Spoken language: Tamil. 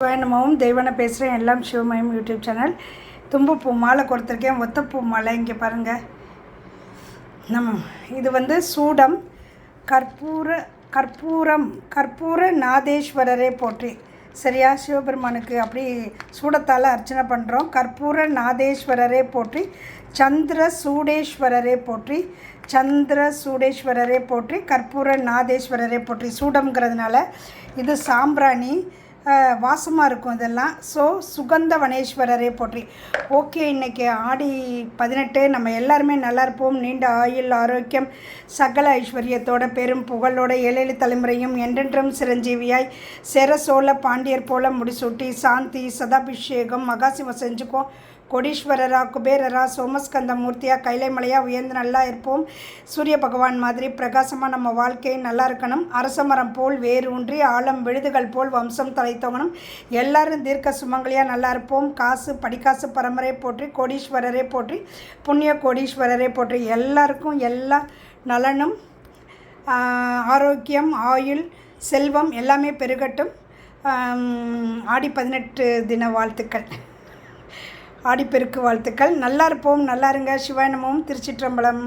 சிவாயனமாவும் தெய்வான பேசுகிறேன். எல்லாம் சிவமயம் யூடியூப் சேனல். தும்பப்பூ மாலை கொடுத்துருக்கேன். ஒத்தப்பூ மாலை இங்கே பாருங்கள். இது சூடம் கற்பூர நாதேஸ்வரரே போற்றி. சரியா? சிவபெருமானுக்கு அப்படி சூடத்தால் அர்ச்சனை பண்ணுறோம். கற்பூர நாதேஸ்வரரே போற்றி. சந்திர சூடேஸ்வரரே போற்றி. கற்பூர நாதேஸ்வரரே போற்றி. சூடம்ங்கிறதுனால இது சாம்பிராணி வாசமாக இருக்கும் இதெல்லாம். சுகந்தவனேஸ்வரரே போற்றி. ஓகே, இன்றைக்கி ஆடி 18. நம்ம எல்லாருமே நல்லா இருப்போம். நீண்ட ஆயுள், ஆரோக்கியம், சகல ஐஸ்வர்யத்தோட, பெரும் புகழோட, 7 தலைமுறையும் என்றென்றும் சிரஞ்சீவியாய் சோழ பாண்டியர் போல முடிசூட்டி சாந்தி சதாபிஷேகம் மகாசிவம் செஞ்சுக்கோம். கோடீஸ்வரரா, குபேரரா, சோமஸ்கந்த மூர்த்தியா, கைலைமலையாக உயர்ந்து நல்லா இருப்போம். சூரிய பகவான் மாதிரி பிரகாசமாக நம்ம வாழ்க்கை நல்லா இருக்கணும். அரசமரம் போல் வேறு ஊன்றி ஆழம் விழுதுகள் போல் வம்சம் தலைத்தோங்கணும். எல்லாரும் தீர்க்க சுமங்கலியாக நல்லா இருப்போம். காசு படிக்காசு பரம்பரை போற்றி. கோடீஸ்வரரே போற்றி. புண்ணிய கோடீஸ்வரரே போற்றி. எல்லாருக்கும் எல்லா நலனும், ஆரோக்கியம், ஆயுள், செல்வம் எல்லாமே பெருகட்டும். ஆடி 18 தின வாழ்த்துக்கள், ஆடிப்பெருக்கு வாழ்த்துக்கள். நல்லா இருப்போம். நல்லா இருங்க. சிவாய நமோம். திருச்சிற்றம்பலம்.